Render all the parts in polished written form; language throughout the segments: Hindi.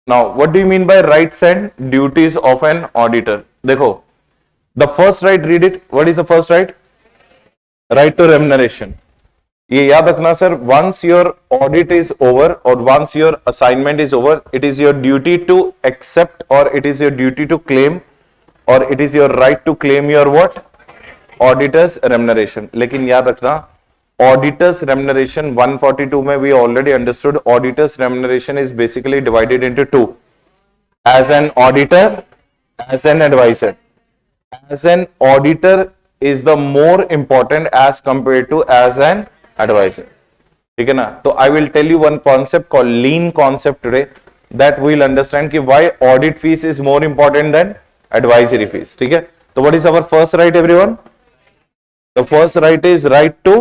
Now what do you mean by rights and duties of an auditor? देखो, the first right, read it. What is the first right? Right to remuneration. ये याद रखना sir, once your audit is over और once your assignment is over, it is your duty to accept और it is your duty to claim और it is your right to claim your what? Auditor's remuneration. लेकिन याद रखना, ऑडिटर्स रेम्युनरेशन 142 में we already understood auditor's remuneration is basically divided into two, as an auditor, as an adviser. As an auditor is the more important as compared to as an advisor. ठीक है ना? तो I will tell you one concept called lean concept today that we will understand कि why audit fees is more important than advisory fees. ठीक है? तो what is our first right, everyone? The first right is right to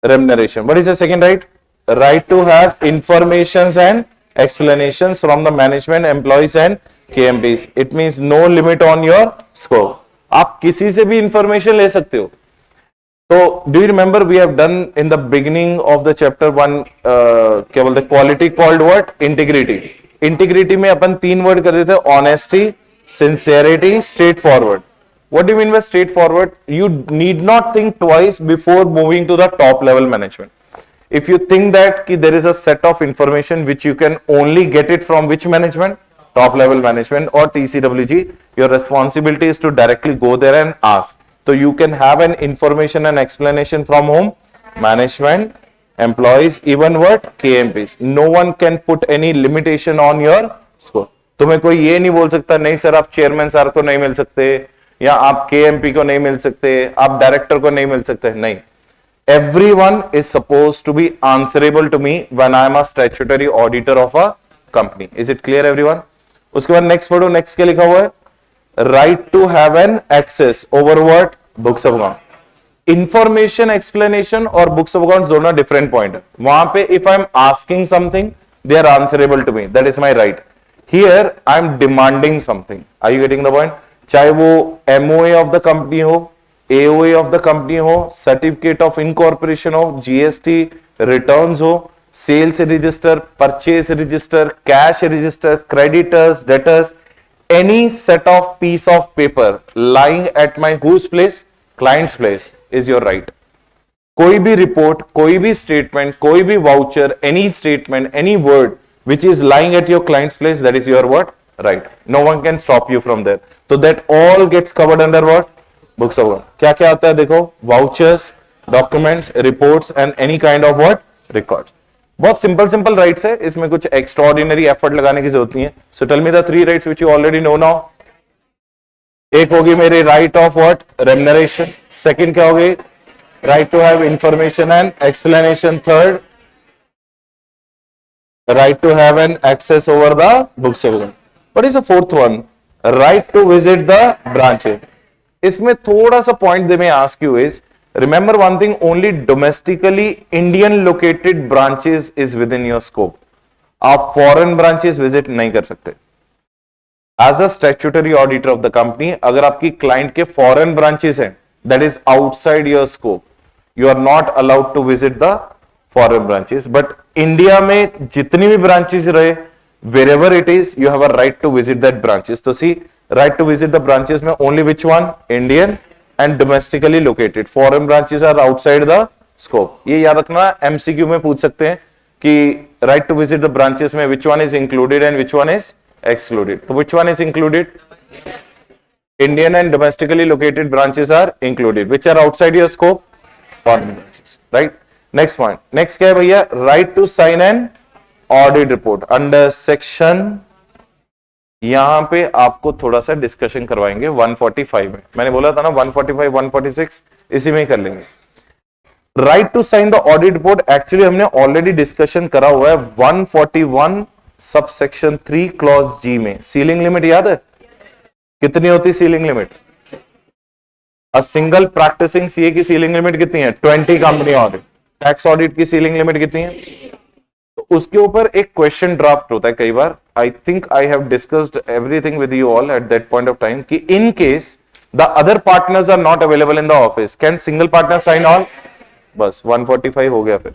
remuneration. What is the second right? Right to have informations and explanations from the management, employees and KMPs. It means no limit on your scope. आप किसी से भी इंफॉर्मेशन ले सकते हो. तो do you remember we have done in the beginning of the chapter 1 क्या बोलते हैं, quality called word integrity. Integrity में अपन 3 वर्ड कर देते हैं, honesty, sincerity, straightforward. What do you mean by straightforward? You need not think twice before moving to the top level management. If you think that कि there is a set of information which you can only get it from which management? Top level management or TCWG, your responsibility is to directly go there and ask. So you can have an information and explanation from whom? Management, employees, even what? KMPs. No one can put any limitation on your score. तुम्हें कोई ये नहीं बोल सकता नहीं सर आप चेयरमैन सर को नहीं मिल सकते, या आप KMP को नहीं मिल सकते, आप डायरेक्टर को नहीं मिल सकते. नहीं, everyone is supposed to be answerable to me when I am a statutory auditor of a company. Is it clear everyone? उसके बाद नेक्स्ट पढ़ो. नेक्स्ट क्या लिखा हुआ है? Right to have an access over what? Books of account. Information explanation और बुक्स ऑफ अकाउंट दोनों डिफरेंट पॉइंट है. वहां पे if I am asking something they are answerable to me, that is my right. Here I am demanding something. Are you getting the point? चाहे वो एमओए ऑफ द कंपनी हो, एओए ऑफ द कंपनी हो, सर्टिफिकेट ऑफ इनकॉर्पोरेशन हो, जीएसटी रिटर्न्स हो, sales register, purchase register, cash register, creditors, debtors, any set of piece of paper lying at my whose place? Client's place is your right. कोई भी report, कोई भी statement, कोई भी voucher, any statement, any word which is lying at your client's place, that is your what? Right. No one can stop you from there. So that all gets covered under what? Books of account. क्या क्या आता है देखो? Vouchers, documents, reports and any kind of what? Records. बहुत सिंपल राइट्स है, इसमें कुछ एक्स्ट्राऑर्डिनरी एफर्ट लगाने की जरूरत नहीं है. So tell me the 3 rights which you already know now. एक होगी मेरी right of what? Remuneration. Second क्या होगी? Right to have information and explanation. Third, right to have an access over the books of account. What is the fourth one? Right to visit the branches. इसमें थोड़ा सा point they may ask you is, remember one thing, only domestically Indian located branches is within your scope. आप foreign branches visit नहीं कर सकते. As a statutory auditor of the company, अगर आपकी client के foreign branches हैं, that is outside your scope. You are not allowed to visit the foreign branches. But India में जितनी भी branches रहे, wherever it is, you have a right to visit that branches. तो see, right to visit the branches में only which one? Indian and domestically located. Foreign branches are outside the scope. ये याद रखना, MCQ में पूछ सकते हैं कि right to visit the branches में which one is included and which one is excluded. तो which one is included? Indian and domestically located branches are included. Which are outside your scope? Foreign branches. Right? Next point. Next क्या है भैया? Right to sign an audit report under section. यहां पे आपको थोड़ा सा डिस्कशन करवाएंगे 145 में. मैंने बोला था ना 145, 146 इसी में ही कर लेंगे. Right to sign the audit report actually हमने ऑलरेडी डिस्कशन करा हुआ है 141 सब सेक्शन 3 क्लॉज जी में. सीलिंग लिमिट याद है? कितनी होती ceiling limit? A single practising CA की सीलिंग लिमिट कितनी है? 20 कंपनी ऑडिट. टैक्स ऑडिट की सीलिंग लिमिट कितनी है? तो उसके ऊपर एक क्वेश्चन ड्राफ्ट होता है कई बार. I think I have discussed everything with you all at that point of time कि in case the other partners are not available in the office, can single partner sign all? बस 145 हो गया. फिर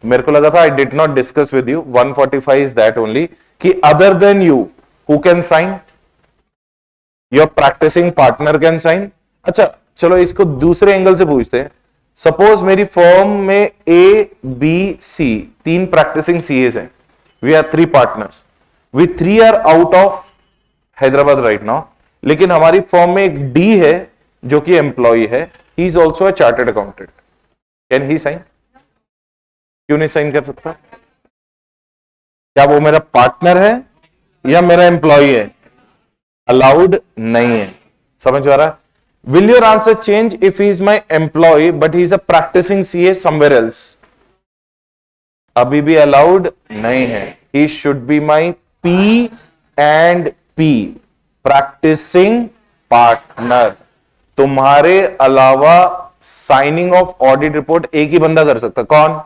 मेरे को लगा था I did not discuss with you. 145 is that only कि other than you who can sign? Your practising partner can sign. अच्छा चलो इसको दूसरे एंगल से पूछते हैं. सपोज मेरी फर्म में ए बी सी तीन प्रैक्टिसिंग सीएस हैं. We are three partners. We three are out of Hyderabad right now. लेकिन हमारी फर्म में एक डी है जो कि एम्प्लॉय है. He is also a chartered accountant. Can he sign? क्यों नहीं साइन कर सकता? क्या वो मेरा पार्टनर है या मेरा एम्प्लॉय है? अलाउड नहीं है. समझ आ रहा है? Will your answer change if he is my employee but he is a practising CA somewhere else? अभी भी अलाउड नहीं है. He should be my P and P, practising partner. तुम्हारे अलावा साइनिंग ऑफ ऑडिट रिपोर्ट एक ही बंदा कर सकता. कौन?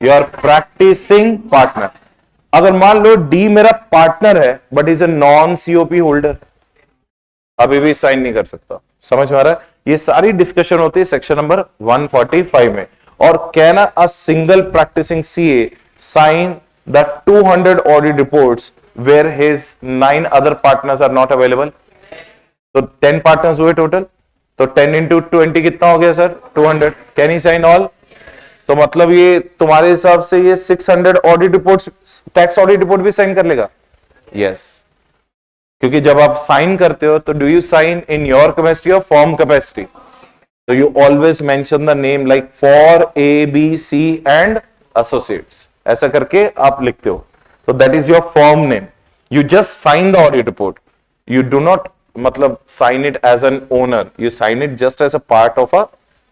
Your practising partner. अगर मान लो डी मेरा पार्टनर है but is a non COP holder, अभी भी साइन नहीं कर सकता. समझ में आ रहा है? ये सारी डिस्कशन होती है सेक्शन नंबर 145 में. और कहना a single practising CA sign the 200 audit reports where his 9 other partners are not available. तो 10 पार्टनर्स हुए टोटल. तो 10 इंटू 20 कितना हो गया sir? 200. Can he sign all? तो मतलब ये तुम्हारे हिसाब से ये 600 audit reports, tax audit report भी साइन कर लेगा? यस. क्योंकि जब आप साइन करते हो तो do you sign in your capacity और फॉर्म कैपेसिटी? तो you always mention the name like for A B C and associates, ऐसा करके आप लिखते हो. तो that is your firm name. You just sign the audit report. You do not मतलब sign it as an owner. You sign it just as a part of a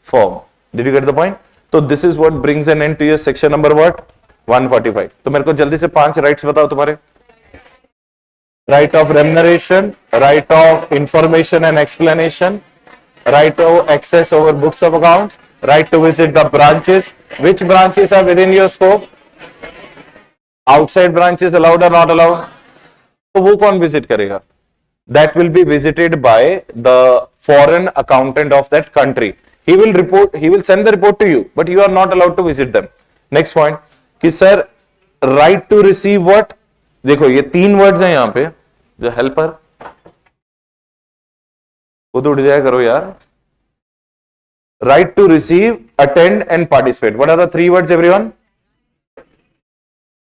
firm. Did you get the point? तो this is what brings an end to your section number what 145. तो मेरे को जल्दी से 5 राइट्स बताओ तुम्हारे. Right of remuneration, right of information and explanation, right of access over books of accounts, right to visit the branches. Which branches are within your scope? Outside branches allowed or not allowed? तो वो कौन visit करेगा? That will be visited by the foreign accountant of that country. He will report, he will send the report to you, but you are not allowed to visit them. Next point कि sir right to receive what? देखो ये 3 words हैं यहाँ पे जो helper. खुद उठ जाया करो यार. Right to receive, attend and participate. What are the 3 words everyone?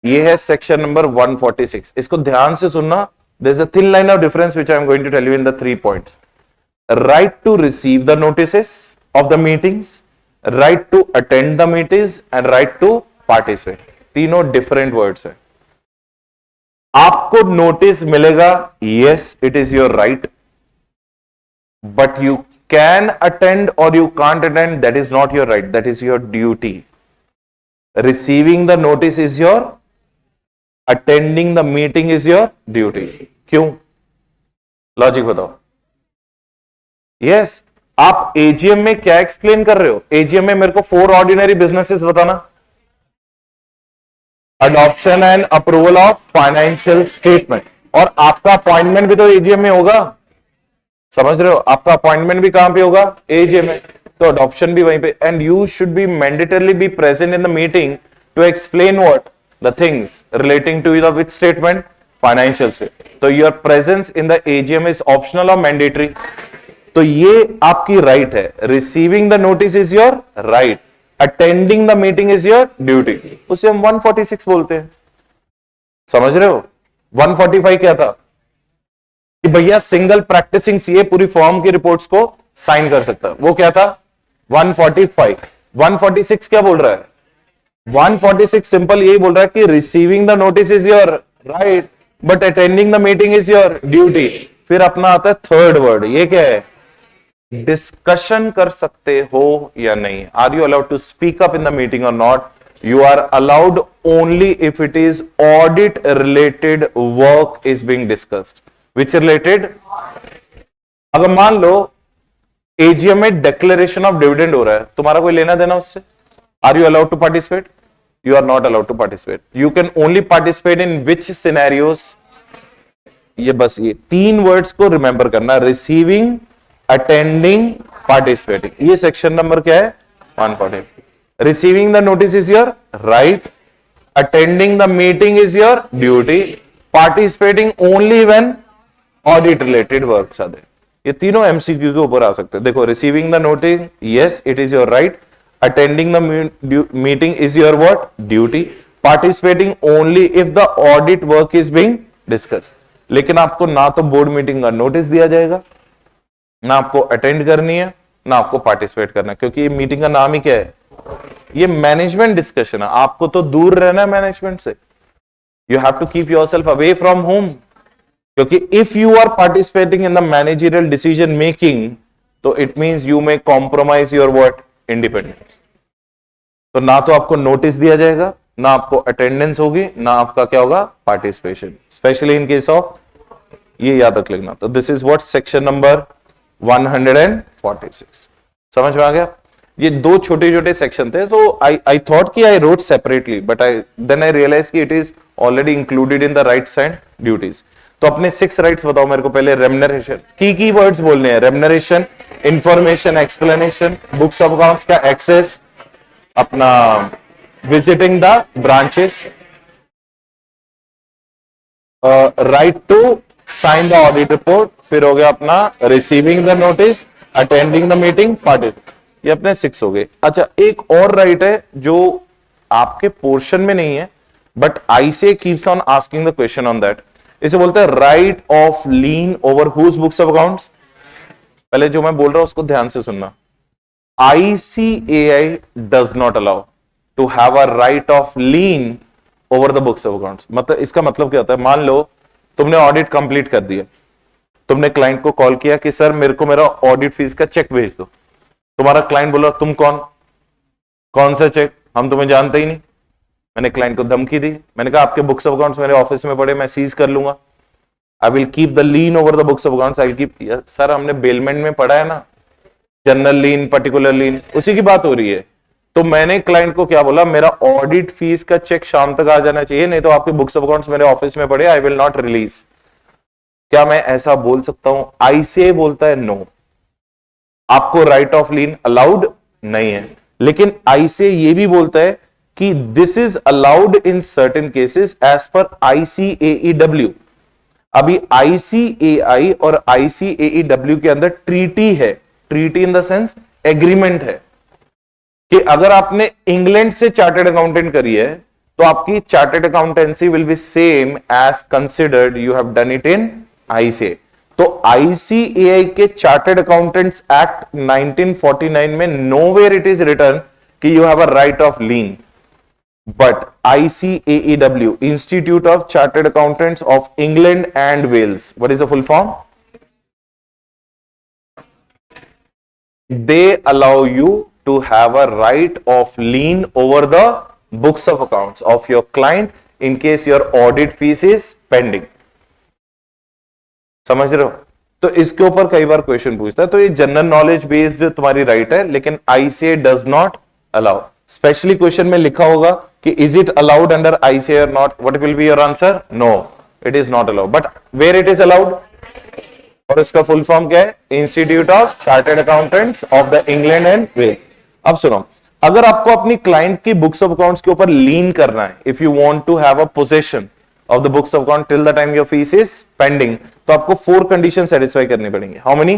ये है सेक्शन नंबर 146. इसको ध्यान से सुनना. There is a thin line of difference which I am going to tell you in the 3 points. Right to receive the notices of the meetings, right to attend the meetings and right to participate. तीनों डिफरेंट वर्ड्स हैं. आपको नोटिस मिलेगा, yes it is your right. But you can attend or you can't attend, that is not your right, that is your duty. Receiving the notice is your, attending the meeting is your duty. क्यों? लॉजिक बताओ. यस, आप एजीएम में क्या एक्सप्लेन कर रहे हो? एजीएम में मेरे को 4 ऑर्डिनरी बिजनेसेस बताना. Adoption and approval of financial statement. और आपका अपॉइंटमेंट भी तो एजीएम में होगा. समझ रहे हो? आपका अपॉइंटमेंट भी कहां पे होगा? एजीएम में. तो अडॉप्शन भी वहीं पे. And you should be mandatorily be present in the meeting to explain what the things relating to the which statement? Financial statement. तो your presence in the AGM is optional और मैंडेटरी. तो ये आपकी राइट है. Receiving the notice is your right, attending the meeting is your duty. उसे हम 146 बोलते हैं. समझ रहे हो? 145 क्या था कि भैया सिंगल प्रैक्टिसिंग सीए पूरी फॉर्म की रिपोर्ट्स को साइन कर सकता है. वो क्या था? 145. 146 क्या बोल रहा है? 146 सिंपल यही बोल रहा है कि receiving the notice is your right but attending the meeting is your duty. फिर अपना आता है थर्ड वर्ड. ये क्या है? डिस्कशन कर सकते हो या नहीं. Are you allowed to speak up in the meeting or not? You are allowed only if it is audit related work is being discussed. Which related? अगर मान लो एजीएम में डिक्लेरेशन ऑफ डिविडेंड हो रहा है, तुम्हारा कोई लेना देना उससे? Are you allowed to participate? You are not allowed to participate. You can only participate in which scenarios? ये बस ये 3 वर्ड्स को रिमेंबर करना. Receiving, attending, participating. ये सेक्शन नंबर क्या है? 140. Receiving the notice is your right, attending the meeting is your duty, participating only when audit related works are there. ये तीनों एमसीक्यू के ऊपर आ सकते हैं। देखो, receiving the notice, yes it is your right. Attending the meeting is your what, duty. Participating only if the audit work is being discuss. लेकिन आपको ना तो बोर्ड मीटिंग का नोटिस दिया जाएगा, ना आपको अटेंड करनी है, ना आपको पार्टिसिपेट करना है, क्योंकि ये मीटिंग का नाम ही क्या है, ये मैनेजमेंट डिस्कशन है। आपको तो दूर रहना है मैनेजमेंट से। You have to keep yourself away from home, क्योंकि if you are participating in the managerial decision making, तो it means you may compromise your what, independence. तो ना तो आपको नोटिस दिया जाएगा, ना आपको अटेंडेंस होगी, ना आपका क्या होगा, participation, specially in case of, ये याद रख लेना। तो this is what section number 146। समझ में आ गया? ये दो छोटे छोटे सेक्शन थे। तो आई थॉट कि I wrote separately, but then I realise कि it is already included in the rights and duties. तो अपने 6 राइट्स बताओ मेरे को पहले। रेम्युनरेशन की वर्ड्स बोलने हैं। Remuneration, information, explanation, books of accounts का एक्सेस, अपना visiting the branches, right to sign the audit report, फिर हो गया अपना receiving the notice, attending the meeting, party. ये अपने 6 हो गए। अच्छा, एक और राइट है जो आपके पोर्शन में नहीं है, but ICA keeps on asking the question on that. इसे बोलते हैं right of lien over whose books of accounts. पहले जो मैं बोल रहा हूं उसको ध्यान से सुनना। ICAI does not allow to have a right of lien over the books of accounts. मतलब इसका मतलब क्या होता है, मान लो तुमने ऑडिट कंप्लीट कर दिया, तुमने क्लाइंट को कॉल किया कि सर मेरे को मेरा ऑडिट फीस का चेक भेज दो। तुम्हारा क्लाइंट बोला तुम कौन सा चेक, हम तुम्हें जानते ही नहीं। मैंने क्लाइंट को धमकी दी, मैंने कहा आपके बुक्स ऑफ अकाउंट्स मेरे ऑफिस में पड़े, मैं सीज कर लूंगा। I will keep the lean over the books of accounts. I will keep, sir हमने बेलमेंट में पढ़ा है ना, जनरल लीन, पर्टिकुलर लीन, उसी की बात हो रही है। तो मैंने क्लाइंट को क्या बोला, मेरा ऑडिट फीस का चेक शाम तक आ जाना चाहिए, नहीं तो आपके बुक्स ऑफ अकाउंट्स मेरे ऑफिस में पड़े, आई विल नॉट रिलीज। क्या मैं ऐसा बोल सकता हूं? आईसीए बोलता है नो, आपको राइट ऑफ लीन अलाउड नहीं है। लेकिन आईसीए ये भी बोलता है कि this is allowed in certain cases as per ICAEW। अभी ICAI और ICAEW के अंदर ट्रीटी है। Treaty in the sense agreement है कि अगर आपने इंग्लैंड से चार्टर्ड अकाउंटेंट करी है तो आपकी chartered accountancy will be same as considered you have done it in ICAI। तो ICAI के चार्टर्ड अकाउंटेंट्स एक्ट 1949 में नोवेयर इट इज रिटन कि you have a right of lien, but ICAEW, Institute of Chartered Accountants of England and Wales, what is the full form? They allow you to have a right of lien over the books of accounts of your client in case your audit fees is pending. समझ रहे हो? तो इसके ऊपर कई बार क्वेश्चन पूछता है। तो ये जनरल नॉलेज बेस्ड तुम्हारी राइट है, लेकिन ICAI does not allow. Specially question में लिखा होगा कि is it allowed under ICAI or not, what will be your answer? No, it is not allowed. But where it is allowed, और इसका फुल फॉर्म क्या है? Institute of chartered accountants of the England and Wales. अब सुनो, अगर आपको अपनी क्लाइंट की बुक्स ऑफ अकाउंट्स के ऊपर लीन करना है, if you want to have a position of the books of account till the time your fees is pending, तो आपको 4 कंडीशन सेटिस्फाई करनी पड़ेंगे। How many?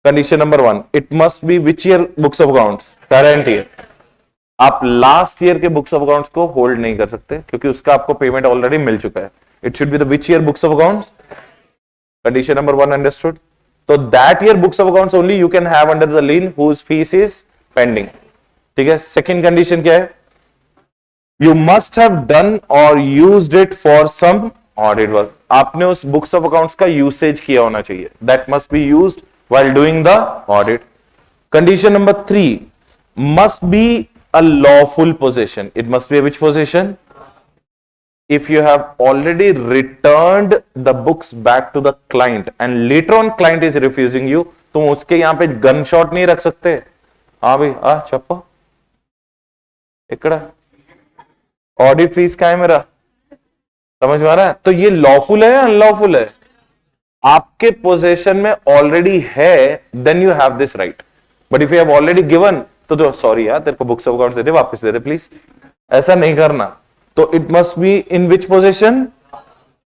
Condition number 1, it must be which year books of accounts? Current year. आप लास्ट ईयर के बुक्स ऑफ अकाउंट्स को होल्ड नहीं कर सकते क्योंकि उसका आपको पेमेंट ऑलरेडी मिल चुका है। It should be the which year books of accounts. Condition number 1 understood. तो that year books of accounts only you can have under the lien whose fees is pending. ठीक है। सेकंड कंडीशन क्या है? यू मस्ट हैव डन और used it for some audit work. आपने उस बुक्स ऑफ अकाउंट्स का यूसेज किया होना चाहिए। That must be used while doing the audit. Condition number 3, must be a lawful possession. It must be a which possession? If you have already returned the books back to the client and later on client is refusing you, तुम उसके यहां पे गन शॉट नहीं रख सकते। हाँ भाई, चप्पो इकड़ा ऑडिट फीस का है मेरा, समझ में आ रहा है? तो ये लॉफुल है या अनलॉफुल है? आपके पोजेशन में ऑलरेडी है, then you have this right. But if you have already given, तो सॉरी यार, तेरे को बुक्स ऑफ अकाउंट दे दे, वापस दे दे प्लीज, ऐसा नहीं करना। तो it must be in which position?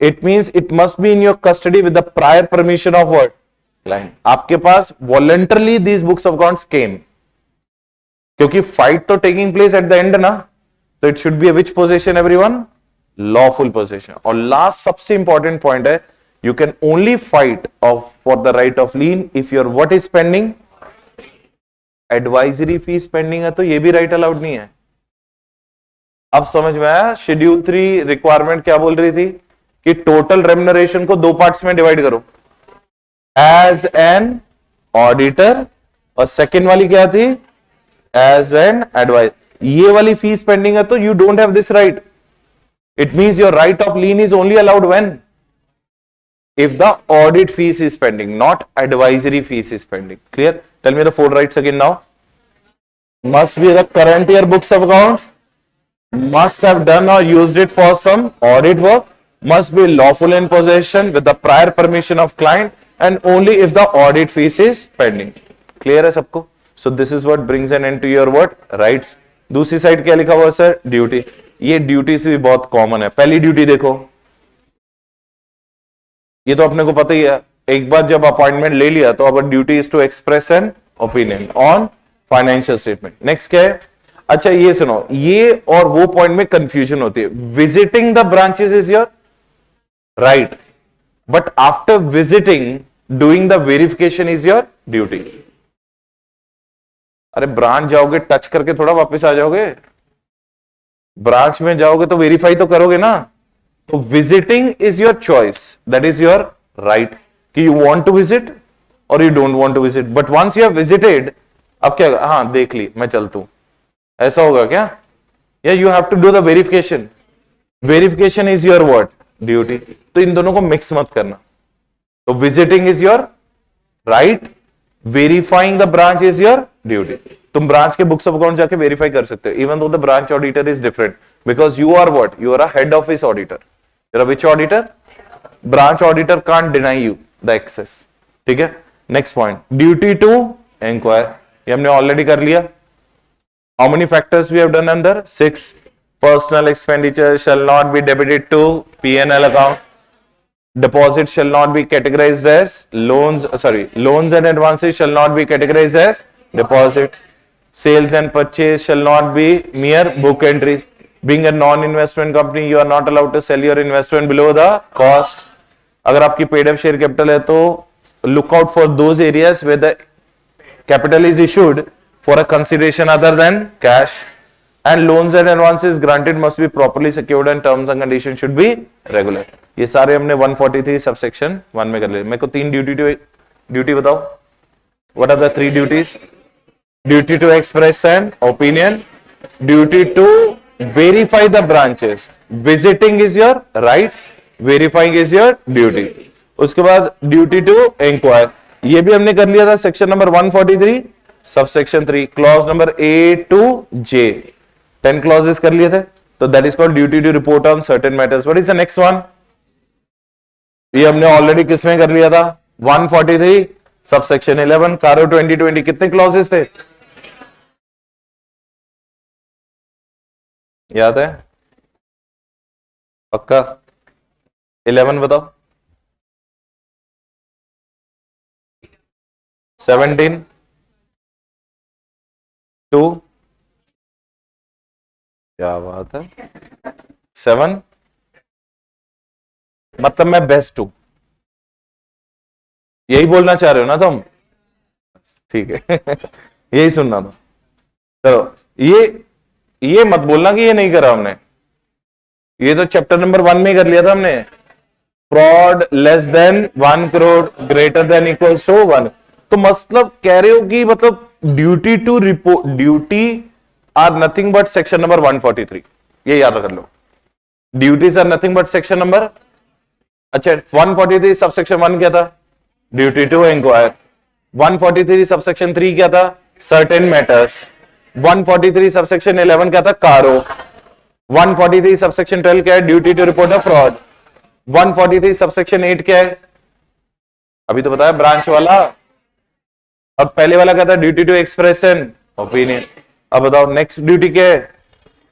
It means it must be in your custody with the prior permission of what? Client. आपके पास voluntarily these books of accounts came, क्योंकि फाइट तो taking place at the and ना, तो it should B which position everyone? Lawful position. और लास्ट सबसे इंपॉर्टेंट पॉइंट है, you can only fight of for the right of lean if your what is pending? Advisory fees pending है तो ये भी राइट अलाउड नहीं है. अब समझ में आया? शेड्यूल 3 रिक्वायरमेंट क्या बोल रही थी कि टोटल रेम्युनरेशन को 2 पार्ट्स में डिवाइड करो, एज एन ऑडिटर, और सेकेंड वाली क्या थी? As an advise. ये वाली फीस पेंडिंग है तो you don't have this right. It means your right of lien is only allowed when if the audit fees is pending, not advisory fees is pending. Clear? Tell me the 4 rights again now. Must be the current year books of accounts, must have done or used it for some audit work, must be lawful in possession with the prior permission of client, and only if the audit fees is pending. Clear है सबको? So this is what brings an end to your what? Rights. दूसरी साइड क्या लिखा हुआ है सर? ड्यूटी. ये ड्यूटी से भी बहुत कॉमन है. पहली ड्यूटी देखो, ये तो अपने को पता ही है, एक बार जब अपॉइंटमेंट ले लिया तो अब duty is to express an opinion on financial statement. Next क्या है? अच्छा ये सुनो, ये और वो पॉइंट में कंफ्यूजन होती है. Visiting the branches is your right, but after visiting doing the verification is your duty. अरे ब्रांच जाओगे, टच करके थोड़ा वापस आ जाओगे. ब्रांच में जाओगे तो वेरीफाई तो करोगे ना. तो visiting is your choice, that is your right, कि you want to visit or you don't want to visit. But once you have visited, अब क्या? हाँ देख ली, मैं चलता हूं, ऐसा होगा क्या? या you have to do the verification. Verification is your what? Duty. तो इन दोनों को मिक्स मत करना. तो visiting is your right, verifying the branch is your duty. तुम ब्रांच के बुक्स ऑफ अकाउंट जाके वेरीफाई कर सकते हो, even though the branch auditor is different, because you are what? You are a head office auditor. Which auditor? Branch auditor can't deny you the access. ठीक है. Next point, duty to inquire. ये हमने ऑलरेडी कर लिया. How many factors we have done अंदर? 6. Personal expenditure shall not be debited to P&L account. Deposit shall not be categorized as loans. Loans and advances shall not be categorized as deposits. Sales and purchase shall not be mere book entries. Being a non-investment company, you are not allowed to sell your investment below the cost. अगर आपकी paid up share capital है तो look out for those areas where the capital is issued for a consideration other than cash. And loans and advances granted must be properly secured and terms and conditions should be regular. ये सारे हमने 143 subsection 1 में कर लिए. मेरे को 3 ड्यूटी बताओ. What are the 3 duties? Duty to express an opinion, duty to verify the branches, visiting is your right, verifying is your duty. उसके बाद ड्यूटी टू इंक्वायर, ये भी हमने कर लिया था section number 143 subsection 3 clause number A to J. 10 clauses कर लिए थे, तो that is called duty to report on certain matters. What is the next one? ये हमने ऑलरेडी किसमें कर लिया था? 143 सबसेक्शन 11 कारो 2020. कितने क्लॉजेस थे याद है? पक्का? 11 बताओ. 17 2. क्या बात है? 7. मतलब मैं बेस्ट हूं, यही बोलना चाह रहे हो ना तुम? ठीक है. यही सुनना था. चलो ये मत बोलना कि ये नहीं करा हमने. ये तो चैप्टर नंबर 1 में कर लिया था हमने. Fraud less than 1 crore greater than equals to 1. तो मतलब कह रहे हो कि मतलब duty to report, duty are nothing but section number 143. ये याद कर लो. Duties are nothing but section number. अच्छा 143 सबसेक्शन 1 क्या था? Duty to inquire. 143 सबसेक्शन 3 क्या था? Certain matters. 143 सबसेक्शन 11 क्या था? कारो. 143 सबसेक्शन 12 क्या है? Duty to report a fraud. 143 subsection 8 क्या है? अभी तो बताया ब्रांच वाला. अब पहले वाला क्या था? Duty to express an opinion. अब बताओ नेक्स्ट ड्यूटी क्या है?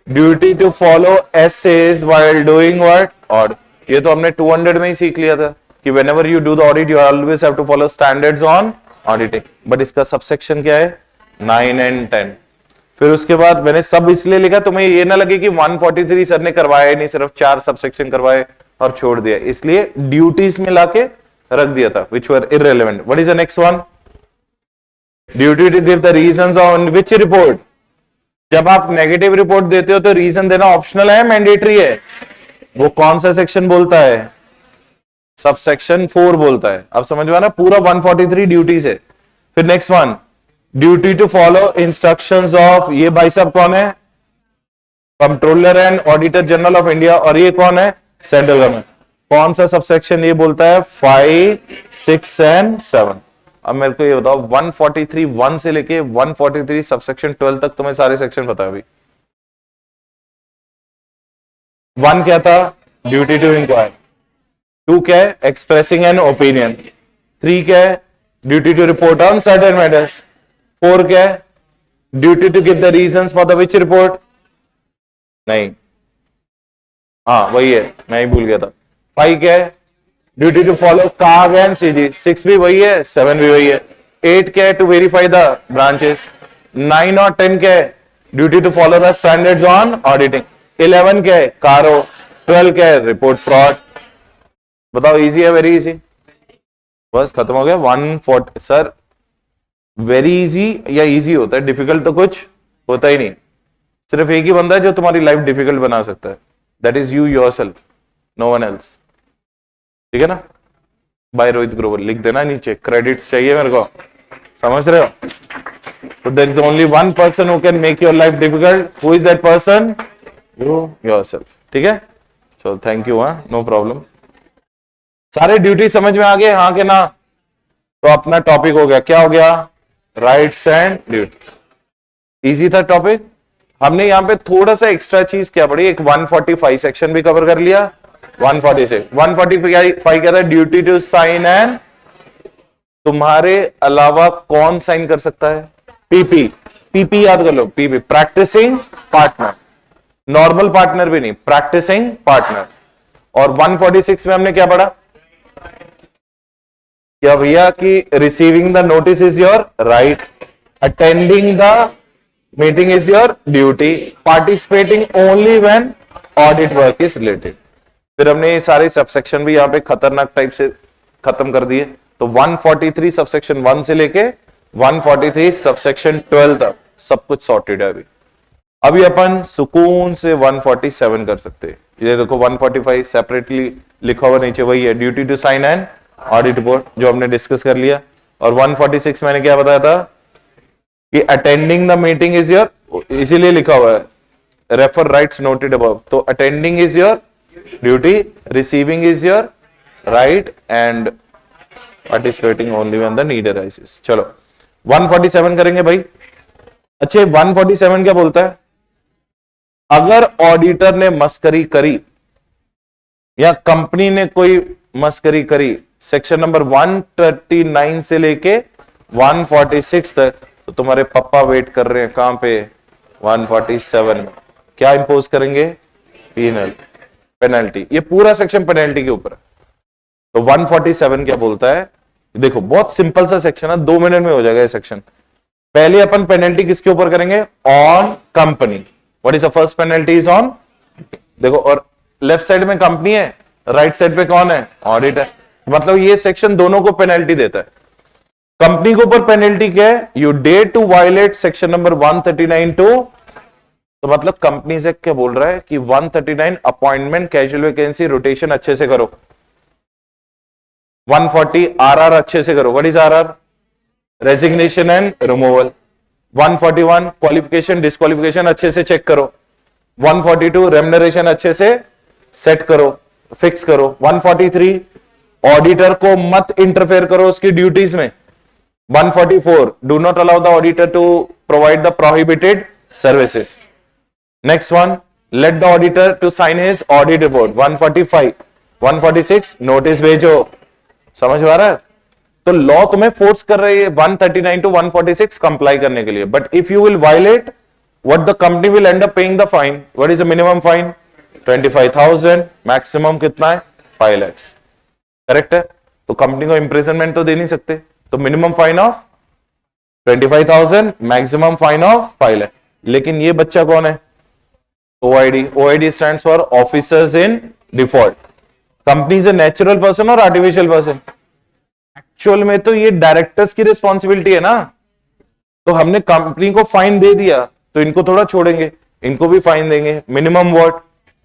Duty to follow SAs while doing what? Audit. ये तो हमने 200 में ही सीख लिया था कि whenever you do the audit you always have to follow standards on auditing, but इसका सबसेक्शन क्या है 9 and 10। फिर उसके बाद मैंने सब इसलिए लिखा तुम्हें ये ना लगे कि 143 सर ने करवाया नहीं, सिर्फ 4 सबसेक्शन करवाए और छोड़ दिया, इसलिए ड्यूटीज में लाके रख दिया था which were irrelevant। What is the next one? Duty to give the reasons on which report। जब आप नेगेटिव रिपोर्ट देते हो तो रीजन देना ऑप्शनल है मैंडेटरी है? वो कौन सा सेक्शन बोलता है? सबसेक्शन 4 बोलता है। अब समझ में आना, पूरा 143 ड्यूटीज है। फिर next one, duty to follow instructions of, ये भाई साहब कौन है? Controller and auditor general of India, और ये कौन है? Central government. कौन सा सबसेक्शन ये बोलता है? 5, 6 एंड 7। अब मेरे को ये बताओ 143 1 से लेके 143 सबसेक्शन 12 तक तुम्हें सारे सेक्शन पता है अभी? 1 क्या था? Duty to inquire. 2 क्या है? Expressing an opinion. 3 क्या है? Duty to report on certain matters. 4 क्या है? Duty to give the reasons for the which report. नहीं, हाँ वही है, मैं ही भूल गया था। 5 क्या है? ड्यूटी टू फॉलो काग एंड सीजी। 6 भी वही है, 7 भी वही है। 8 क्या है? To verify the branches. 9 और 10 क्या है? Duty to follow the standards on auditing. 11 क्या है? कारो। 12 क्या है? Report fraud. बताओ, इजी है? वेरी इजी, बस खत्म हो गया। 140 सर वेरी इजी या इजी होता है, डिफिकल्ट तो कुछ होता ही नहीं। सिर्फ एक ही बंदा है जो तुम्हारी लाइफ डिफिकल्ट बना सकता है, that is you yourself, no one else. ठीक है ना? बाय रोहित ग्रोवर लिख देना नीचे, क्रेडिट्स चाहिए मेरे को, समझ रहे हो? तो there is only one person who can make your life difficult. Who is that person? You yourself. ठीक है, चलो थैंक यू। हाँ, नो प्रॉब्लम। सारे ड्यूटी समझ में आ गए? हाँ के ना? तो अपना टॉपिक हो गया, क्या हो गया? Rights and duty. इजी था टॉपिक। हमने यहाँ पे थोड़ा सा एक्स्ट्रा चीज क्या पड़ी, एक 145 सेक्शन भी कवर कर लिया। 145 क्या था? ड्यूटी टू साइन एंड, तुम्हारे अलावा कौन साइन कर सकता है? पीपी। पीपी याद कर लो, PP practising partner, normal partner भी नहीं, प्रैक्टिसिंग पार्टनर। और 146 में हमने क्या पढ़ा? क्या भैया कि receiving the notice is your right, attending the meeting is your duty, participating only when audit work is related. फिर हमने ये सारे सबसेक्शन भी यहाँ पे खतरनाक टाइप से खत्म कर दिए। तो 143 सबसेक्शन 1 से लेके 143 सबसेक्शन 12 तक सब कुछ सॉर्टेड है अभी। अभी अपन सुकून से 147 कर सकते हैं। ये देखो 145 सेपरेटली लिखा हुआ नीचे, वही है duty to sign and audit report जो हमने डिस्कस कर लिया। और 146 मैंने क्या बताया था कि attending the meeting is your, इसीलिए लिखा हुआ है रेफर राइट्स नोटेड अबव। तो attending is your duty, receiving is your right and participating only when the need arises. चलो 147 करेंगे भाई। अच्छे 147 क्या बोलता है? अगर ऑडिटर ने मस्करी करी या कंपनी ने कोई मस्करी करी, सेक्शन नंबर 139 से लेके 146 तक, तो तुम्हारे पापा वेट कर रहे हैं कहां पे? 147 में। क्या इंपोज करेंगे? पेनल्टी। ये पूरा सेक्शन पेनल्टी के ऊपर है। तो 147 क्या बोलता है? देखो बहुत सिंपल सा सेक्शन है, 2 मिनट में हो जाएगा ये सेक्शन। पहले अपन पेनल्टी किसके ऊपर करेंगे? On company. What is the first penalty? Is on. देखो, और लेफ्ट साइड में कंपनी है, राइट साइड पे कौन है? ऑडिटर। मतलब ये सेक्शन दोनों को पेनल्टी देता है। कंपनी के ऊपर पेनल्टी क्या है? You dare to violate section number 139(2). तो मतलब कंपनी से क्या बोल रहा है कि 139 अपॉइंटमेंट, कैजुअल वैकेंसी, रोटेशन अच्छे से करो। 140 आरआर अच्छे से करो। What is RR? Resignation and removal. 141 qualification disqualification अच्छे से चेक करो। 142 रेम्युनरेशन अच्छे से सेट करो, फिक्स करो। 143 ऑडिटर को मत इंटरफेयर करो उसकी ड्यूटीज में। 144 do not allow the auditor to provide the prohibited services. Next one, let the auditor to sign his audit report. 145 146 notice भेजो। समझ में आ रहा है? तो लॉ तुम्हें फोर्स कर रही है 139 टू 146 कंप्लाई करने के लिए। But if you will violate, what the company will end up paying the fine. What is the minimum fine? 25,000। Maximum कितना है? 5 लाख। करेक्ट है? तो कंपनी को इम्प्रिजनमेंट तो दे नहीं सकते, तो minimum fine of 25,000, maximum fine of 5 lakh. लेकिन ये बच्चा कौन है? OID. OID stands for officers in default. Company is a natural person और आर्टिफिशियल पर्सन? एक्चुअल में तो ये डायरेक्टर्स की रिस्पॉन्सिबिलिटी है ना। तो हमने कंपनी को फाइन दे दिया, तो इनको थोड़ा छोड़ेंगे, इनको भी फाइन देंगे। Minimum word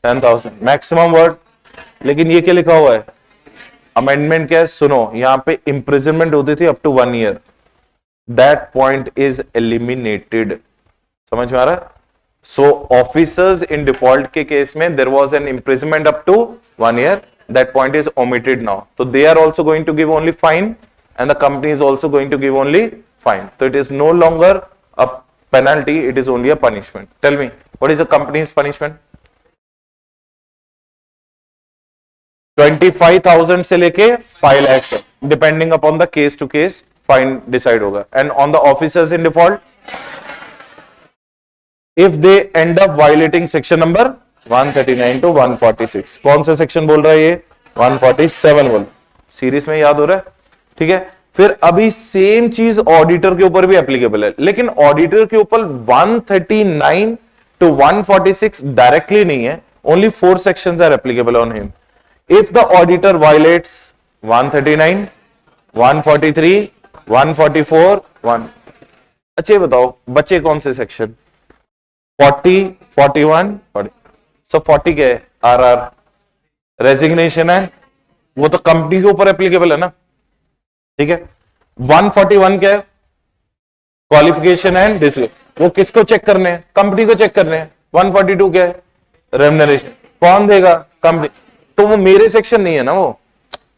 10,000, maximum word. लेकिन ये क्या लिखा हुआ है? अमेंडमेंट क्या है? सुनो, यहां पे इंप्रिजनमेंट होती थी up to 1 year, that point is eliminated. समझ में आ रहा है? सो ऑफिसर्स इन डिफॉल्ट के केस में there was an imprisonment up to 1 year, that point is omitted now. तो they are also going to give only fine and the company is also going to give only fine. तो it is no longer a penalty, it is only a punishment. Tell me what is the company's punishment? 25,000 से लेके 5 lakhs, depending upon the case to case fine decide होगा। And on the officers in default, if they end up violating section number 139 to 146। कौन सा सेक्शन बोल रहा है ये? 147 बोल। सीरीज में याद हो रहा है? ठीक है। फिर अभी सेम चीज ऑडिटर के ऊपर भी एप्लीकेबल है, लेकिन ऑडिटर के ऊपर 139 टू 146 डायरेक्टली नहीं है, only 4 sections are applicable on him. If the auditor violates 139, 143, 144, 1। अच्छा ये बताओ बच्चे कौन से सेक्शन? 40, 41, 40। सो 40 क्या है? आरआर, रेजिग्नेशन है, वो तो कंपनी के ऊपर एप्लीकेबल है ना। ठीक है। 141 क्या है? क्वालिफिकेशन एंड डिस्क्लोजर, वो किसको चेक करने हैं? कंपनी को चेक करने हैं। 142 क्या है? रेम्युनरेशन, कौन देगा? कंपनी। तो वो मेरे सेक्शन नहीं है ना। वो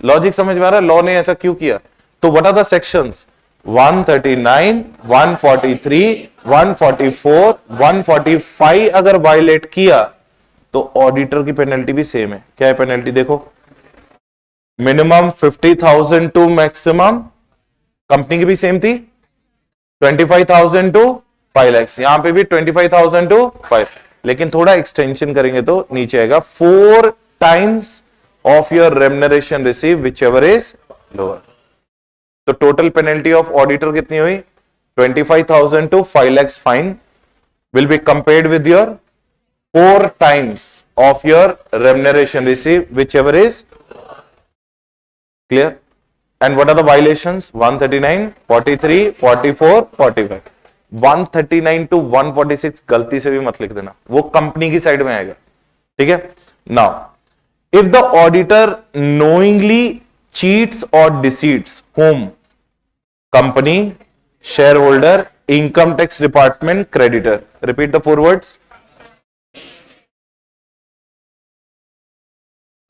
लॉजिक समझ में आ रहा है? लॉ ने ऐसा क्यों किया? तो व्हाट आर द सेक्शंस? 139, 143, 144, 145 अगर वायलेट किया तो ऑडिटर की पेनल्टी भी सेम है। क्या है पेनल्टी? देखो, मिनिमम 50,000 टू मैक्सिमम, कंपनी की भी सेम थी, 25,000 टू 5 lakhs। यहां पे भी 25,000 टू 5, लेकिन थोड़ा एक्सटेंशन करेंगे तो नीचे आएगा 4 times of your remuneration received whichever is lower। तो टोटल पेनल्टी ऑफ ऑडिटर कितनी हुई? 25,000 to 5 lakhs fine will be compared with your 4 times of your remuneration received whichever is clear। and what are the violations? 139, 43, 44, 45। 139 to 146 गलती से भी मत लिख देना, वो कंपनी की साइड में आएगा। ठीक है। Now if the auditor knowingly cheats or deceits whom? Company, shareholder, income tax department, creditor। repeat the 4 words।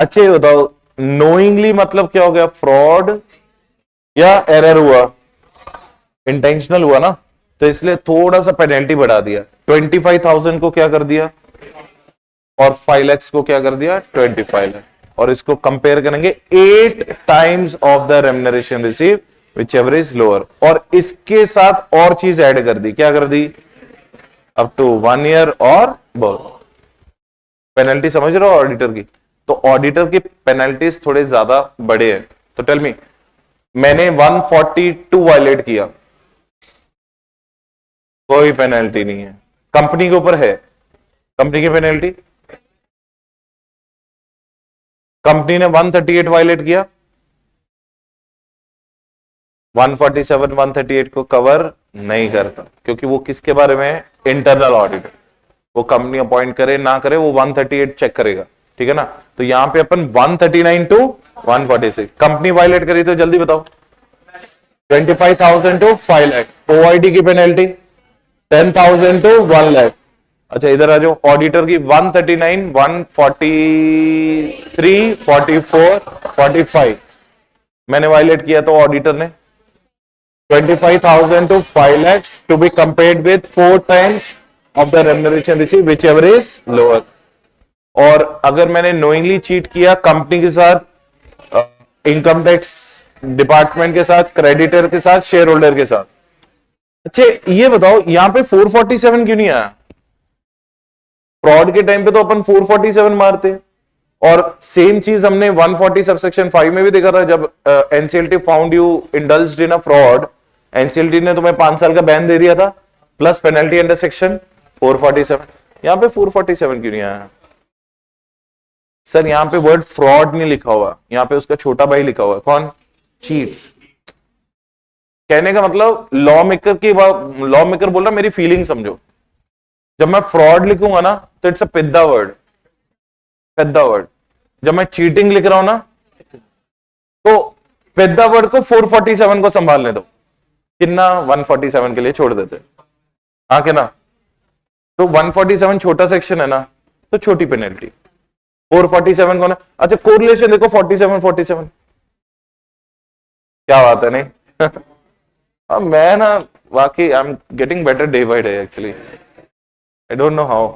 अच्छे बताओ, knowingly मतलब क्या हो गया? फ्रॉड या एरर हुआ? इंटेंशनल हुआ ना, तो इसलिए थोड़ा सा पेनल्टी बढ़ा दिया। 25,000 को क्या कर दिया और 5 lakhs को क्या कर दिया? 25 लाख। और इसको कंपेयर करेंगे 8 times of the remuneration receive whichever is lower. और इसके साथ और चीज ऐड कर दी। क्या कर दी? अप टू 1 ईयर और बोल। पेनल्टी समझ रहे हो ऑडिटर की? तो ऑडिटर की पेनल्टीज थोड़े ज्यादा बड़े हैं। तो टेल मी, मैंने 142 वायलेट किया, कोई पेनल्टी नहीं है। कंपनी के ऊपर है, कंपनी की पेनल्टी। कंपनी ने 138 वायलेट किया, 147, 138 को कवर नहीं करता, क्योंकि वो किसके बारे में है? Internal auditor. वो कंपनी अपॉइंट करे ना करे, वो 138 चेक करेगा। ठीक है ना। तो यहां पे अपन 139 टू 146। कंपनी वायलेट करी तो जल्दी बताओ। 25,000 टू 5 लाख। ओआईडी की पेनल्टी 10,000 टू 1 लाख। अच्छा इधर आ जाओ, ऑडिटर की 139, 143, 44, 45 मैंने वायलेट किया, तो ऑडिटर ने 25,000 to 5 lakhs to be compared with 4 times of the remuneration receive whichever is lower. और अगर मैंने नोइंगली चीट किया कंपनी के साथ, इनकम टैक्स डिपार्टमेंट के साथ, क्रेडिटर के साथ, शेयर होल्डर के साथ। अच्छा ये बताओ, यहां पे 447 क्यों नहीं आया? फ्रॉड के टाइम पे तो अपन 447 मारते, और सेम चीज हमने 140 सबसेक्शन 5 में भी देखा था, जब NCLT found you indulged in a fraud, NCLT ने तुम्हें 5 साल का बैन दे दिया था प्लस पेनल्टी अंडर सेक्शन 447। यहां पे 447 क्यों नहीं आया सर? यहां पे वर्ड फ्रॉड नहीं लिखा हुआ, यहां पे उसका छोटा भाई लिखा हुआ है, कौन? चीट्स। कहने का मतलब लॉ मेकर बोल रहा मेरी फीलिंग समझो। जब मैं फ्रॉड लिखूंगा ना तो इट्स अ पिद्दा वर्ड, पेद्दा वर्ड। जब मैं चीटिंग लिख रहा हूं ना तो पेद्दा वर्ड को 447 को संभालने दो, कितना 147 के लिए छोड़ देते, हाँ के ना? तो 147 छोटा सेक्शन है ना, तो छोटी पेनल्टी। 447 को ना, अच्छा कोरिलेशन देखो 47 क्या बात है नहीं? अब मैं ना वाकई I am getting better day by day actually, I don't know how,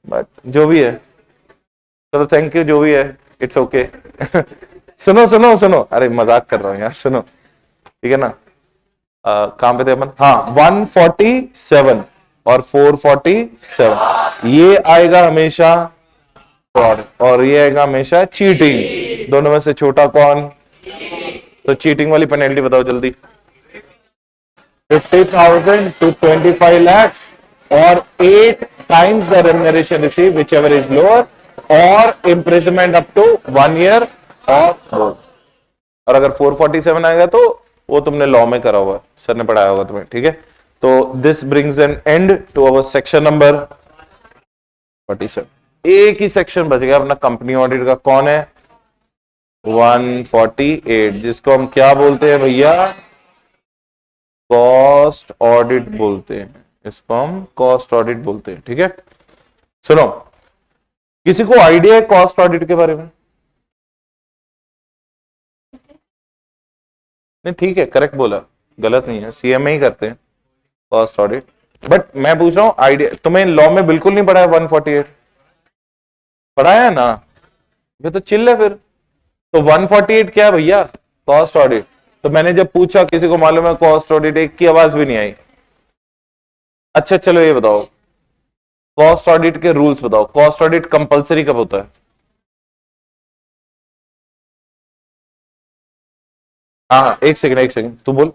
but जो भी है चलो थैंक यू, जो भी है इट्स ओके। सुनो सुनो सुनो, अरे मजाक कर रहा हूं यार, सुनो ठीक है ना? कहां पे थे अपन? हाँ 147 और 447 ये आएगा हमेशा फ्रॉड और ये आएगा हमेशा चीटिंग। दोनों में से छोटा कौन? तो चीटिंग वाली पेनल्टी बताओ जल्दी। 50,000 to 25 lakhs or 8 times the remuneration received, whichever is lower, or imprisonment up to 1 year or more। और अगर 447 आएगा तो वो तुमने लॉ में करा हुआ, सर ने पढ़ाया होगा तुम्हें, ठीक है? तो this brings an end to our section number 47। एक ही सेक्शन बच गया अपना कंपनी ऑडिट का, कौन है? 148, जिसको हम क्या बोलते हैं भैया? कॉस्ट ऑडिट बोलते हैं, इसको हम कॉस्ट ऑडिट बोलते हैं, ठीक है? सुनो, किसी को आइडिया है कॉस्ट ऑडिट के बारे में? नहीं ठीक है, करेक्ट बोला, गलत नहीं है, सीएमए ही करते हैं कॉस्ट ऑडिट। बट मैं पूछ रहा हूं आइडिया, तुम्हें लॉ में बिल्कुल नहीं पढ़ा है 148? पढ़ाया है ना? ये तो चिल्ल है फिर। तो 148 क्या है भैया? Cost audit. तो मैंने जब पूछा किसी को मालूम है कॉस्ट ऑडिट, एक की आवाज भी नहीं आई। अच्छा चलो ये बताओ, कॉस्ट ऑडिट के रूल्स बताओ, कॉस्ट ऑडिट कंपलसरी कब होता है? हाँ हाँ एक सेकंड तू बोल,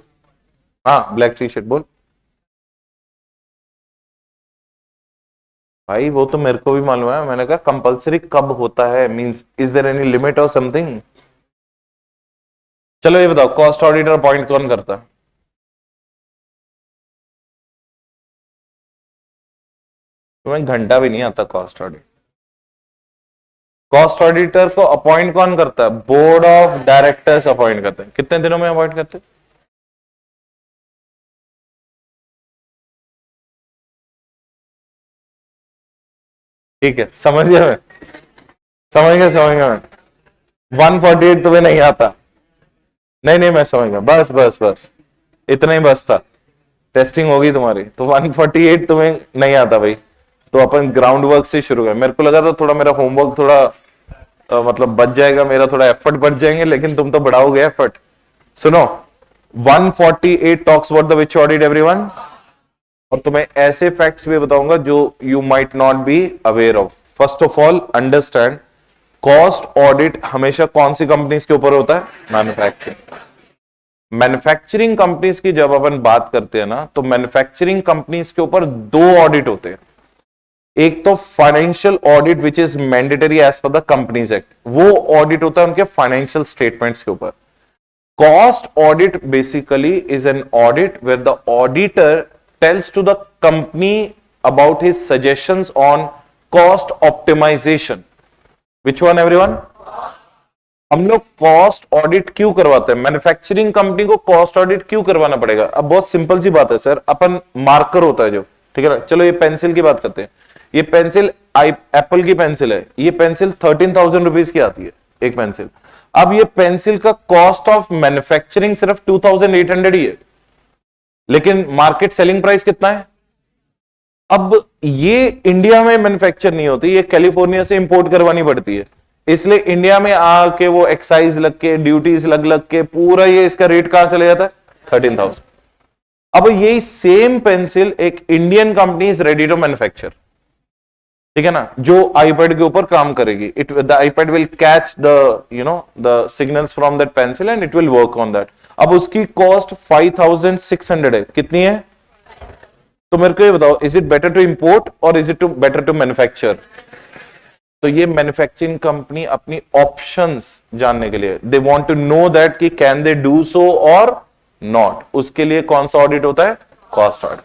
हाँ ब्लैक टी शर्ट बोल। भाई वो तो मेरे को भी मालूम है, मैंने कहा कंपलसरी कब होता है, means is there any limit or something? चलो ये बताओ, कॉस्ट ऑडिटर अपॉइंट कौन करता है? तुम्हें घंटा भी नहीं आता कॉस्ट ऑडिट। कॉस्ट ऑडिटर को अपॉइंट कौन करता है? बोर्ड ऑफ डायरेक्टर्स अपॉइंट करते हैं। कितने दिनों में अपॉइंट करते हैं? ठीक है, समझ गया मैं, समझ गया मैं। 148 तुम्हें नहीं आता? नहीं नहीं मैं समझ गया, बस बस बस इतना ही बस था, टेस्टिंग होगी तुम्हारी। तो 148 तुम्हें नहीं आता भाई, तो अपन ग्राउंड वर्क से शुरू करें। मेरे को लगा था थोड़ा मेरा होमवर्क थोड़ा मतलब बच जाएगा, मेरा थोड़ा एफर्ट बच जाएंगे, लेकिन तुम तो बढ़ाओगे एफर्ट। सुनो, 148 talks about the which audit everyone, और तुम्हें ऐसे फैक्ट्स भी बताऊंगा जो you might not be aware of. First of all understand, cost audit हमेशा कौन सी कंपनीज के ऊपर होता है? मैन्युफैक्चरिंग। मैन्युफैक्चरिंग कंपनीज की जब अपन बात करते हैं ना, तो मैन्युफैक्चरिंग कंपनीज के ऊपर दो ऑडिट होते हैं। एक तो financial audit which is mandatory as per the companies act, वो ऑडिट होता है उनके फाइनेंशियल स्टेटमेंट्स के ऊपर। Cost audit basically is an audit where the auditor tells to the company about his suggestions on cost optimisation. Which one everyone? हम लोग कॉस्ट ऑडिट क्यों करवाते हैं? मैन्युफैक्चरिंग कंपनी को कॉस्ट ऑडिट क्यों करवाना पड़ेगा? अब बहुत सिंपल सी बात है सर, अपन मार्कर होता है जो, ठीक है ना? चलो ये पेंसिल की बात करते हैं। ये पेंसिल एप्पल की पेंसिल है, ये पेंसिल 13,000 रुपीज की आती है एक पेंसिल। अब ये पेंसिल का कॉस्ट ऑफ मैन्युफैक्चरिंग सिर्फ 2,800 ही है, लेकिन मार्केट सेलिंग प्राइस कितना है? अब ये इंडिया में मैन्युफैक्चर नहीं होती, ये कैलिफोर्निया से इंपोर्ट करवानी पड़ती है, इसलिए इंडिया में आके वो एक्साइज लग के, ड्यूटीज लग लग के पूरा ये इसका रेट कहां चले जाता है? 13,000। अब यही सेम पेंसिल एक Indian company is ready to manufacture, ठीक है ना, जो आईपैड के ऊपर काम करेगी, it the iPad will catch the the signals from that pencil and it will work on that. अब उसकी कॉस्ट 5600 है, कितनी है? तो मेरे को ये बताओ, is it better to import or is it better to manufacture? तो ये मैन्युफैक्चरिंग कंपनी अपनी ऑप्शंस जानने के लिए, they want to know that कि can they do so or not, उसके लिए कौन सा ऑडिट होता है? Cost audit.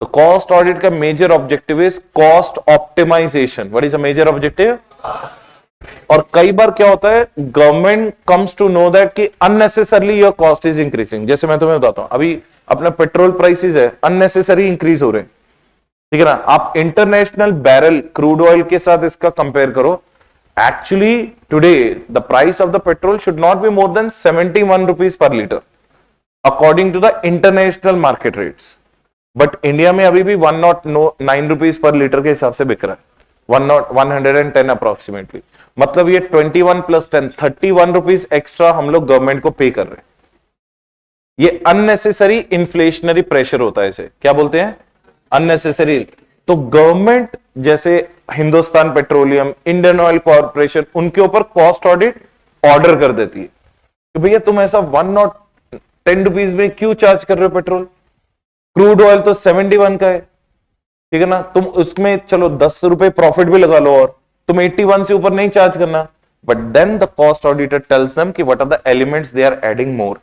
तो कॉस्ट ऑडिट का major objective is cost optimisation. What is a major objective? और कई बार क्या होता है, government comes to know that कि unnecessarily your cost is increasing. जैसे मैं तुम्हें बताता हूं, अभी अपना पेट्रोल प्राइसेस है अननेसेसरी इंक्रीज हो रहे हैं, ठीक है ना। आप इंटरनेशनल बैरल क्रूड ऑयल के साथ इसका कंपेयर करो, actually today the price of the petrol should not be more than 71 rupees per litre according to the international market rates. But India में अभी भी 109 रुपीज पर लीटर के हिसाब से बिक रहा है, 110 अप्रोक्सीमेटली। मतलब ये 21 प्लस 10 31 रुपीज एक्स्ट्रा हम लोग गवर्नमेंट को पे कर रहे हैं। ये अननेसेसरी इन्फ्लेशनरी प्रेशर होता है, इसे क्या बोलते हैं? अननेसेसरी। तो गवर्नमेंट जैसे Hindustan petroleum, Indian oil corporation, उनके ऊपर कॉस्ट ऑडिट ऑर्डर कर देती है कि भैया तुम ऐसा 110 रुपीज में क्यों चार्ज कर रहे हो पेट्रोल? क्रूड ऑयल तो 71 का है, ठीक है ना। तुम उसमें चलो 10 रुपए प्रॉफिट भी लगा लो और तुम 81 से ऊपर नहीं चार्ज करना। But then the cost auditor tells them कि what are the elements they are adding more.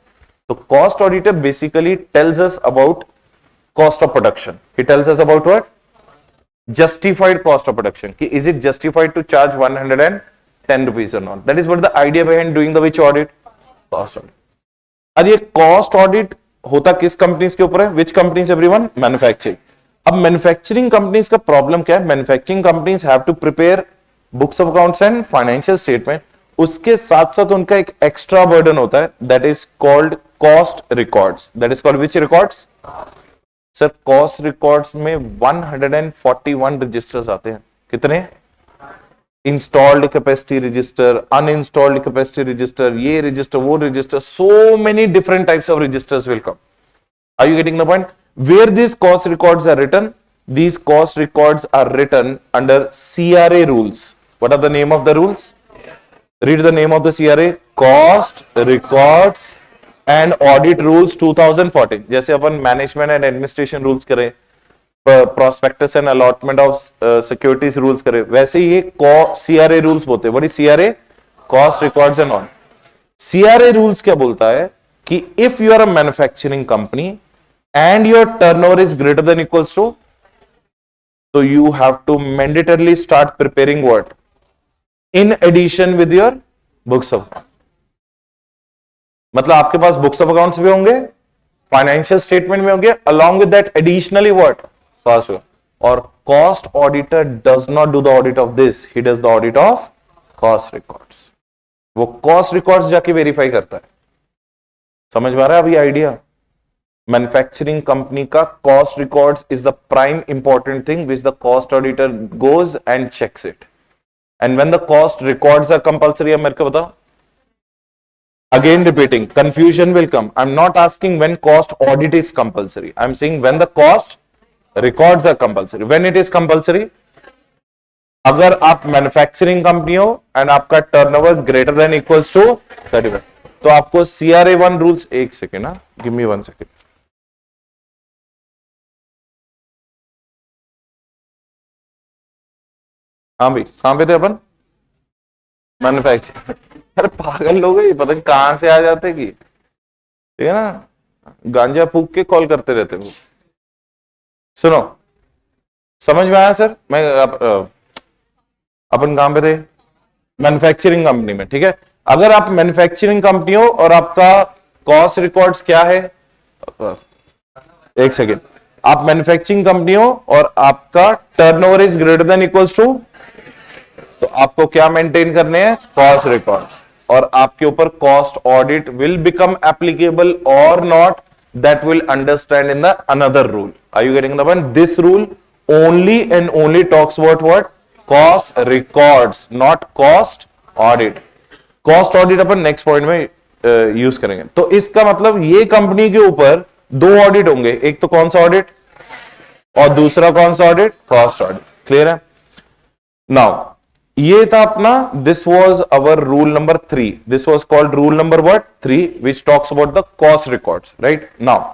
तो cost auditor basically tells us about cost of production. He tells us about what? Justified cost of production. Is it justified to charge 110 rupees or not? That is what the idea behind doing the which audit? Cost audit. और ये cost audit होता किस कंपनीज के ऊपर है? Which companies everyone? Manufacturing. अब मैन्युफैक्चरिंग कंपनीज का प्रॉब्लम क्या है? Manufacturing companies have to prepare books of accounts and financial statement. उसके साथ साथ उनका एक एक्स्ट्रा बर्डन होता है, that is called cost records. That is called which records? Sir cost records में 141 रजिस्टर्स आते हैं। कितने? Installed capacity register, uninstalled capacity register, ये रजिस्टर, वो register, so many different types of registers will come. Are you getting the point? Where these cost records are written, these cost records are written under CRA rules. What are the name of the rules? Read the name of the CRA. Cost Records and Audit Rules 2014. जैसे अपन मैनेजमेंट एंड एडमिनिस्ट्रेशन रूल्स करें, prospectus and allotment of securities rules करें, वैसे ये CRA रूल्स बोलते हैं। What is CRA? Cost records and on. CRA rules क्या बोलता है कि if you are a manufacturing company and your turnover is greater than equals to, so you have to mandatorily start preparing what? In addition with your books of account. मतलब आपके पास बुक्स ऑफ अकाउंट्स भी होंगे, फाइनेंशियल स्टेटमेंट में होंगे, along with that additionally what? Cost. और cost auditor does not do the audit of this, he does the audit of cost records. वो कॉस्ट रिकॉर्ड्स जाके वेरीफाई करता है। समझ में आ रहा है अभी आइडिया? मैन्युफैक्चरिंग कंपनी का cost records is the prime important thing which the cost auditor goes and checks it. And when the cost records are compulsory, मेरे को बताओ, again repeating, confusion will come. I am not asking when cost audit is compulsory, I am saying when the cost records are compulsory. When it is compulsory, अगर आप मैन्युफैक्चरिंग कंपनी हो एंड आपका turnover greater than equals to 35, तो आपको CRA 1 रूल्स, एक सेकेंड ना, गिव मी 1 सेकेंड। हाँ भाई, कहां पे थे अपन? मैन्युफैक्चरिंग। अरे पागल लोग हैं, पता नहीं कहां से आ जाते कि, ठीक है ना, गांजा फूक के कॉल करते रहते वो। सुनो, समझ में आया सर? मैं अपन कहां पे थे? मैन्युफैक्चरिंग कंपनी में, ठीक है। अगर आप मैन्युफैक्चरिंग कंपनी हो और आपका कॉस्ट रिकॉर्ड्स क्या है, एक सेकेंड, आप मैन्युफैक्चरिंग कंपनी हो और आपका turnover is greater than equals to, तो आपको क्या मेंटेन करने हैं? Cost record. और आपके ऊपर cost audit will become applicable or not, that will understand in the another rule. Are you getting the point? This rule only and only talks about what? Cost records, not cost audit. Cost audit अपन नेक्स्ट पॉइंट में यूज करेंगे। तो इसका मतलब ये कंपनी के ऊपर 2 ऑडिट होंगे, एक तो कौन सा ऑडिट और दूसरा कौन सा ऑडिट? Cost audit. क्लियर है? नाउ ये था अपना, this was our rule number 3, this was called rule number what 3, which talks about the cost records, right? Now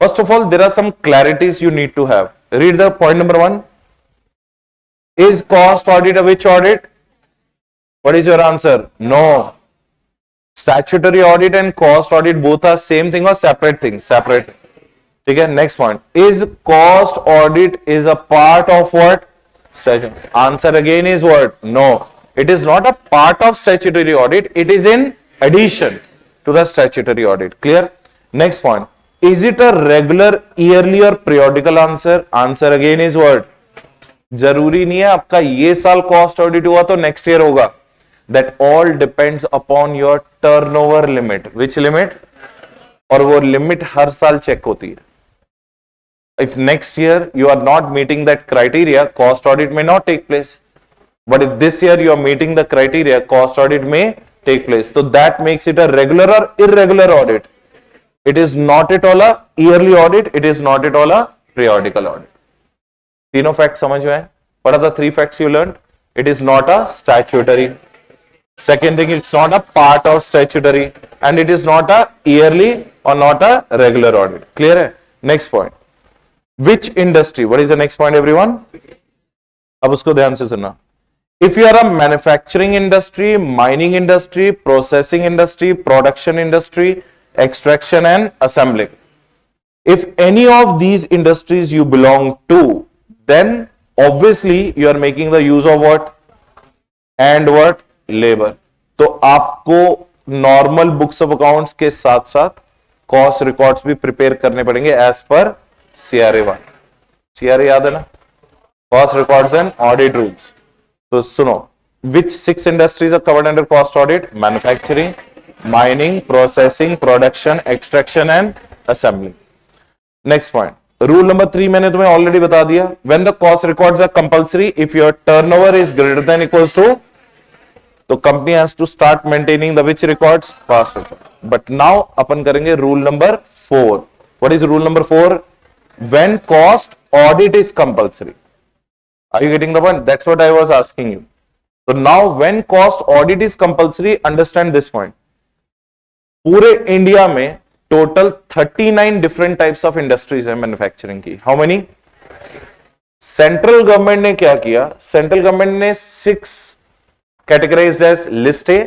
first of all, there are some clarities you need to have. Read the point number 1. Is cost audit a which audit? What is your answer? No. Statutory audit and cost audit both are same thing or separate things? Separate. Okay, next point. Is cost audit is a part of what? Statutory. Answer again is what? No. It is not a part of statutory audit. It is in addition to the statutory audit. Clear? Next point. Is it a regular, yearly or periodical? Answer again is what? जरूरी नहीं है आपका ये साल कॉस्ट ऑडिट हुआ तो नेक्स्ट ईयर होगा. That all depends upon your turnover limit. Which limit? और वो लिमिट हर साल चेक होती है. If next year you are not meeting that criteria, cost audit may not take place. But if this year you are meeting the criteria, cost audit may take place. So that makes it a regular or irregular audit. It is not at all a yearly audit. It is not at all a periodical audit. तीनों फैक्ट समझ में आए? What are the 3 facts you learned? It is not a statutory. Second thing, it's not a part of statutory, and it is not a yearly or not a regular audit. Clear है? Next point. Which industry? What is the next point, everyone? अब उसको ध्यान से सुनना. If you are a manufacturing industry, mining industry, processing industry, production industry, extraction and assembly, if any of these industries you belong to, then obviously you are making the use of what? And what? Labor. तो आपको नॉर्मल बुक्स ऑफ अकाउंट्स के साथ साथ कॉस्ट रिकॉर्ड्स भी प्रिपेयर करने पड़ेंगे एज पर CRA 1. CRA याद है ना? Cost records and audit rules. तो सुनो, which 6 industries are covered under cost audit? Manufacturing, mining, processing, production, extraction and assembly. Next point. Rule number 3 मैंने तुम्हें already बता दिया. When the cost records are compulsory, if your turnover is greater than equals to, तो company has to start maintaining the which records? Cost record. But now अपन करेंगे rule number 4. What is rule number 4? When cost audit is compulsory. Are you getting the point? That's what I was asking you. So now when cost audit is compulsory, understand this point. पूरे इंडिया में total 39 different types of industries है मैन्युफैक्चरिंग की. How many? सेंट्रल गवर्नमेंट ने क्या किया? सेंट्रल गवर्नमेंट ने 6 categorized as list A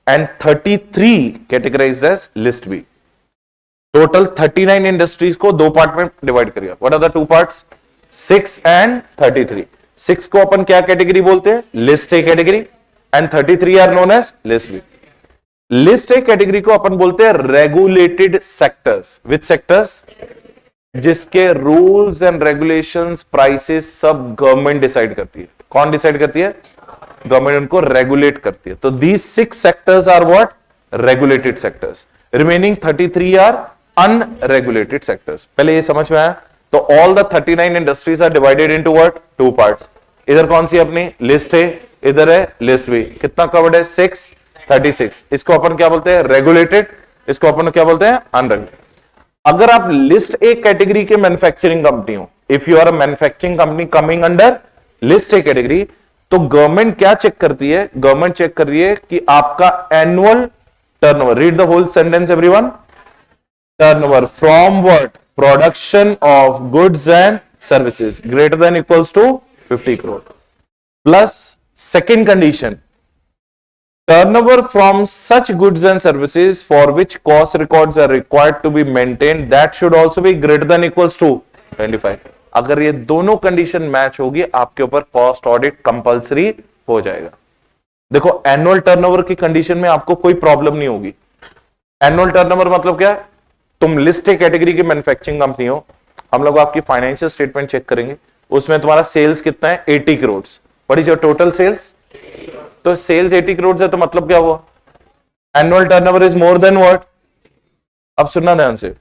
and 33 categorized as list B. Total 39 industries को 2 पार्ट में डिवाइड करिए. What are the 2 parts? 6 and 33. 6 को अपन क्या कैटेगरी बोलते हैं? List A category, and 33 are known as list B. List A category को अपन बोलते हैं रेगुलेटेड सेक्टर्स. विच सेक्टर्स? जिसके रूल्स एंड रेगुलेशंस, प्राइसेस सब गवर्नमेंट डिसाइड करती है. कौन डिसाइड करती है? गवर्नमेंट उनको रेगुलेट करती है. तो these 6 sectors are what? Regulated sectors. Remaining 33 are unregulated sectors. पहले ये समझ में आया? तो all the 39 industries are divided into what? 2 parts. इधर कौन सी अपनी लिस्ट है, इधर है लिस्ट बी. कितना कवर्ड है? 6, 36. इसको अपन क्या बोलते हैं? रेगुलेटेड. इसको अपन क्या बोलते हैं? अनरेगुलेटेड. अगर आप लिस्ट ए कैटेगरी के मैन्युफैक्चरिंग कंपनी हो, if you are a manufacturing company coming under list A category, तो गवर्नमेंट क्या चेक करती है? गवर्नमेंट चेक कर रही है कि आपका annual turnover. Read the whole sentence everyone. Turnover from what? Production of goods and services greater than equals to 50 crore. Plus second condition, turnover from such goods and services for which cost records are required to be maintained, that should also be greater than equals to 25. अगर ये दोनों कंडीशन मैच होगी, आपके ऊपर कॉस्ट ऑडिट कंपलसरी हो जाएगा. देखो, एनुअल टर्नओवर की कंडीशन में आपको कोई प्रॉब्लम नहीं होगी. एनुअल टर्नओवर मतलब क्या है? तुम लिस्ट ए कैटेगरी की मैन्युफैक्चरिंग कंपनी हो, हम लोग आपकी फाइनेंशियल स्टेटमेंट चेक करेंगे, उसमें तुम्हारा सेल्स कितना है? 80 करोड़. What is your total sales? तो सेल्स 80 करोड़ है, तो मतलब क्या हुआ? Annual turnover is more than what? अब सुनना ध्यान से.